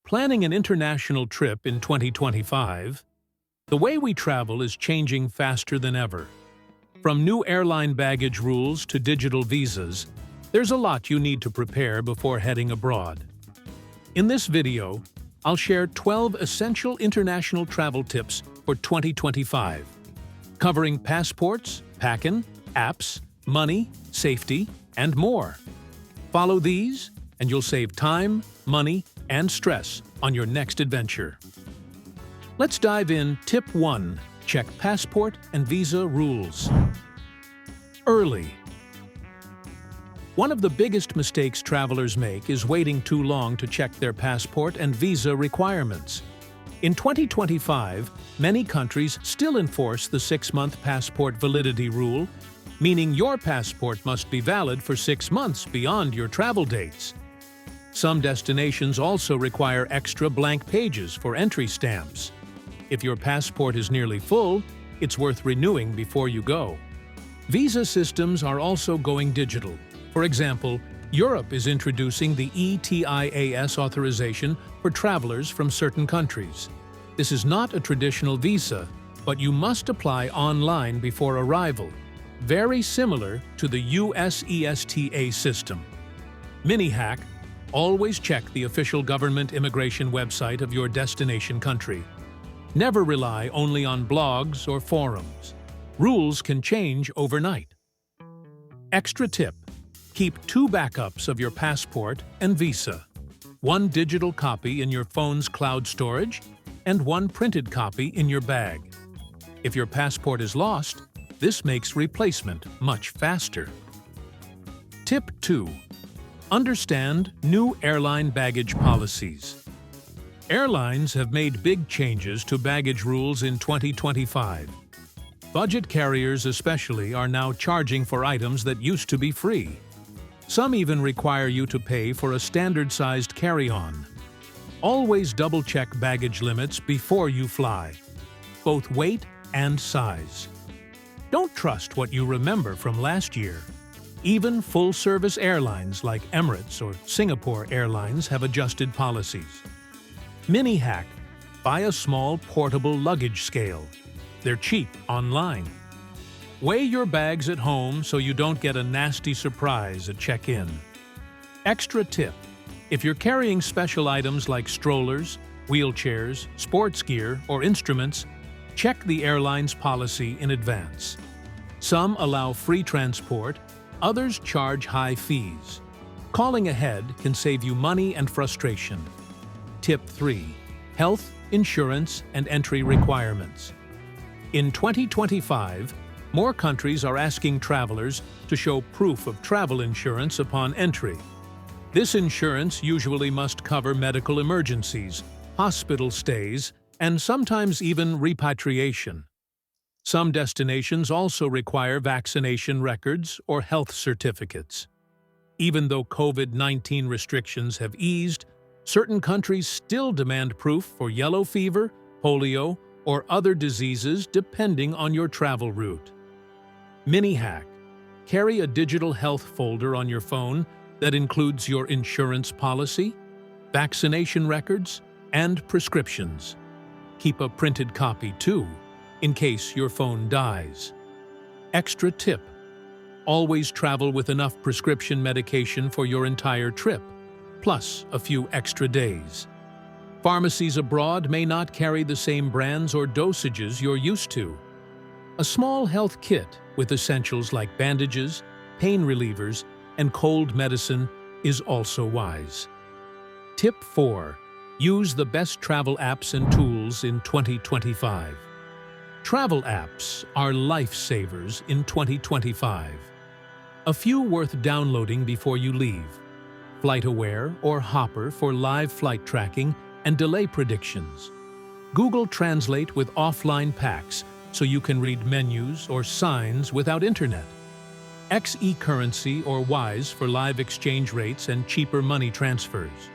Planning an international trip in 2025, the way we travel is changing faster than ever. From new airline baggage rules to digital visas, there's a lot you need to prepare before heading abroad. In this video, I'll share 12 essential international travel tips for 2025, covering passports, packing, apps, money, safety, and more. Follow these, and you'll save time, money, and stress on your next adventure. Let's dive in. Tip 1. Check passport and visa rules. Early. One of the biggest mistakes travelers make is waiting too long to check their passport and visa requirements. In 2025, many countries still enforce the 6-month passport validity rule, meaning your passport must be valid for 6 months beyond your travel dates. Some destinations also require extra blank pages for entry stamps. If your passport is nearly full, it's worth renewing before you go. Visa systems are also going digital. For example, Europe is introducing the ETIAS authorization for travelers from certain countries. This is not a traditional visa, but you must apply online before arrival, very similar to the US ESTA system. Mini hack: always check the official government immigration website of your destination country. Never rely only on blogs or forums. Rules can change overnight. Extra tip: keep 2 backups of your passport and visa. 1 digital copy in your phone's cloud storage and 1 printed copy in your bag. If your passport is lost, this makes replacement much faster. Tip 2. Understand new airline baggage policies. Airlines have made big changes to baggage rules in 2025. Budget carriers especially are now charging for items that used to be free. Some even require you to pay for a standard-sized carry-on. Always double-check baggage limits before you fly, both weight and size. Don't trust what you remember from last year. Even full-service airlines like Emirates or Singapore Airlines have adjusted policies. Mini hack: buy a small portable luggage scale. They're cheap online. Weigh your bags at home so you don't get a nasty surprise at check-in. Extra tip: if you're carrying special items like strollers, wheelchairs, sports gear, or instruments, check the airline's policy in advance. Some allow free transport, others charge high fees. Calling ahead can save you money and frustration. Tip 3. Health, insurance, and entry requirements. In 2025, more countries are asking travelers to show proof of travel insurance upon entry. This insurance usually must cover medical emergencies, hospital stays, and sometimes even repatriation. Some destinations also require vaccination records or health certificates. Even though COVID-19 restrictions have eased, certain countries still demand proof for yellow fever, polio, or other diseases depending on your travel route. Mini hack: carry a digital health folder on your phone that includes your insurance policy, vaccination records, and prescriptions. Keep a printed copy too, in case your phone dies. Extra tip: always travel with enough prescription medication for your entire trip, plus a few extra days. Pharmacies abroad may not carry the same brands or dosages you're used to. A small health kit with essentials like bandages, pain relievers, and cold medicine is also wise. Tip 4. Use the best travel apps and tools in 2025. Travel apps are lifesavers in 2025. A few worth downloading before you leave: FlightAware or Hopper for live flight tracking and delay predictions. Google Translate with offline packs so you can read menus or signs without internet. XE-Currency or Wise for live exchange rates and cheaper money transfers.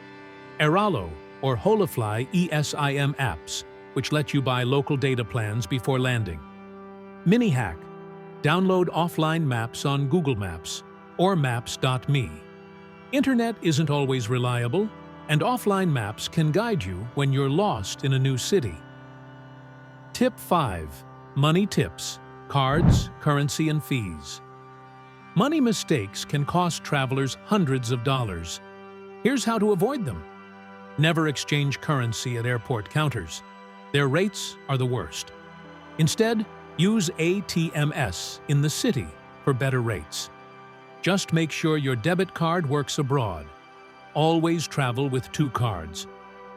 Airalo or Holafly ESIM apps, which let you buy local data plans before landing. Mini hack: download offline maps on Google Maps or Maps.me. Internet isn't always reliable, and offline maps can guide you when you're lost in a new city. Tip 5. Money tips, cards, currency, and fees. Money mistakes can cost travelers hundreds of dollars. Here's how to avoid them. Never exchange currency at airport counters. Their rates are the worst. Instead, use ATMs in the city for better rates. Just make sure your debit card works abroad. Always travel with 2 cards.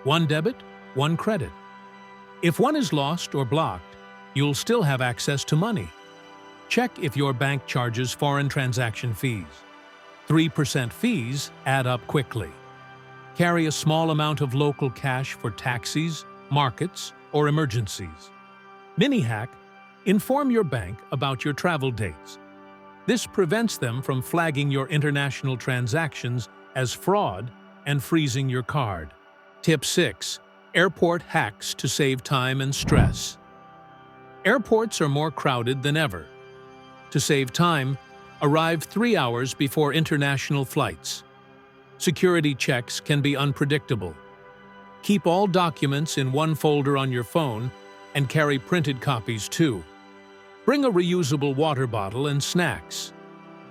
1 debit, 1 credit. If one is lost or blocked, you'll still have access to money. Check if your bank charges foreign transaction fees. 3% fees add up quickly. Carry a small amount of local cash for taxis, markets, or emergencies. Mini hack: inform your bank about your travel dates. This prevents them from flagging your international transactions as fraud and freezing your card. Tip 6. Airport hacks to save time and stress. Airports are more crowded than ever. To save time, arrive 3 hours before international flights. Security checks can be unpredictable. Keep all documents in one folder on your phone and carry printed copies too. Bring a reusable water bottle and snacks.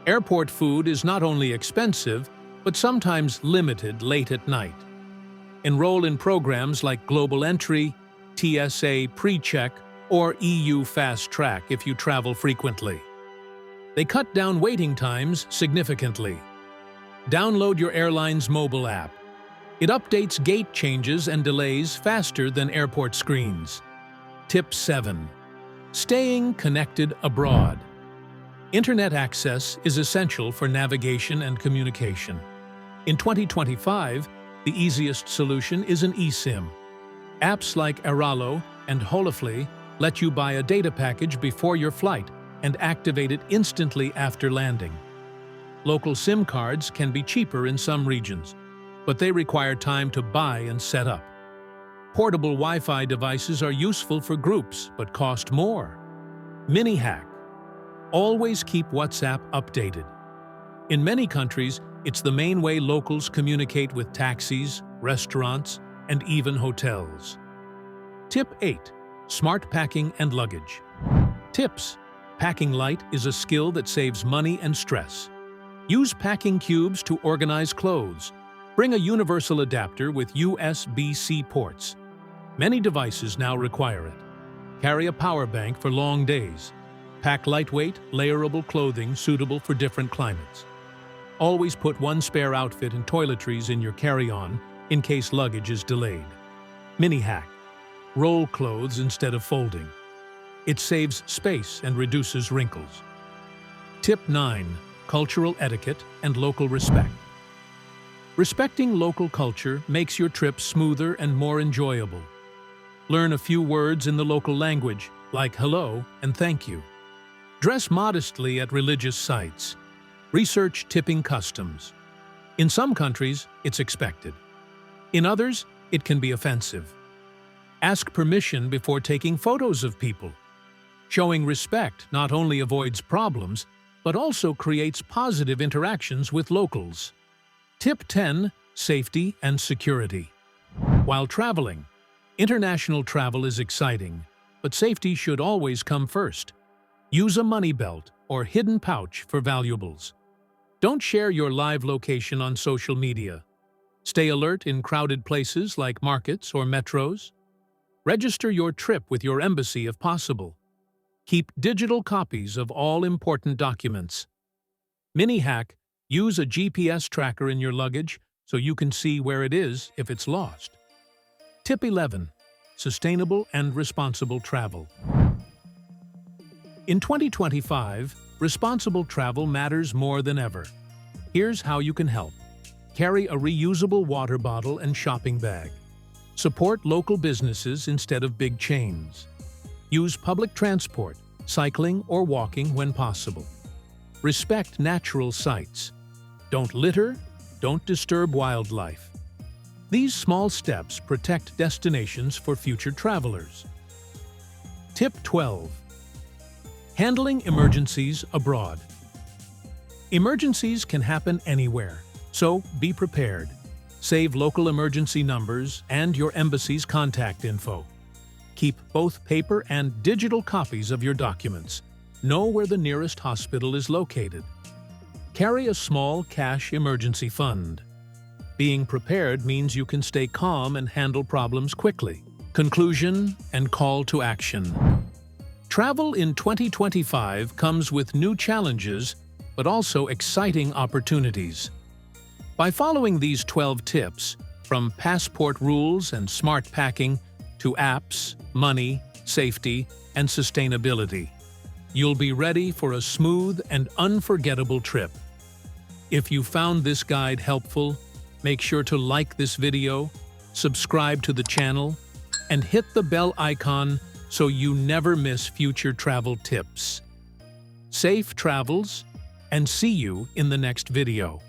Airport food is not only expensive, but sometimes limited late at night. Enroll in programs like Global Entry, TSA PreCheck, or EU Fast Track if you travel frequently. They cut down waiting times significantly. Download your airline's mobile app. It updates gate changes and delays faster than airport screens. Tip 7. Staying connected abroad. Internet access is essential for navigation and communication. In 2025, the easiest solution is an eSIM. Apps like Airline and Holofly let you buy a data package before your flight and activate it instantly after landing. Local SIM cards can be cheaper in some regions, but they require time to buy and set up. Portable Wi-Fi devices are useful for groups but cost more. Mini hack: always keep WhatsApp updated. In many countries, it's the main way locals communicate with taxis, restaurants, and even hotels. Tip 8. Smart packing and luggage. Tips: packing light is a skill that saves money and stress. Use packing cubes to organize clothes. Bring a universal adapter with USB-C ports. Many devices now require it. Carry a power bank for long days. Pack lightweight, layerable clothing suitable for different climates. Always put one spare outfit and toiletries in your carry-on in case luggage is delayed. Mini hack: roll clothes instead of folding. It saves space and reduces wrinkles. Tip 9. Cultural etiquette and local respect. Respecting local culture makes your trip smoother and more enjoyable. Learn a few words in the local language, like hello and thank you. Dress modestly at religious sites. Research tipping customs. In some countries, it's expected. In others, it can be offensive. Ask permission before taking photos of people. Showing respect not only avoids problems, but also creates positive interactions with locals. Tip 10. Safety and security. While traveling, international travel is exciting, but safety should always come first. Use a money belt or hidden pouch for valuables. Don't share your live location on social media. Stay alert in crowded places like markets or metros. Register your trip with your embassy if possible. Keep digital copies of all important documents. Mini hack: use a GPS tracker in your luggage so you can see where it is if it's lost. Tip 11. Sustainable and responsible travel. In 2025, responsible travel matters more than ever. Here's how you can help. Carry a reusable water bottle and shopping bag. Support local businesses instead of big chains. Use public transport, cycling or walking when possible. Respect natural sites. Don't litter, don't disturb wildlife. These small steps protect destinations for future travelers. Tip 12. Handling emergencies abroad. Emergencies can happen anywhere, so be prepared. Save local emergency numbers and your embassy's contact info. Keep both paper and digital copies of your documents. Know where the nearest hospital is located. Carry a small cash emergency fund. Being prepared means you can stay calm and handle problems quickly. Conclusion and call to action. Travel in 2025 comes with new challenges, but also exciting opportunities. By following these 12 tips, from passport rules and smart packing to apps, money, safety, and sustainability, you'll be ready for a smooth and unforgettable trip. If you found this guide helpful, make sure to like this video, subscribe to the channel, and hit the bell icon so you never miss future travel tips. Safe travels, and see you in the next video.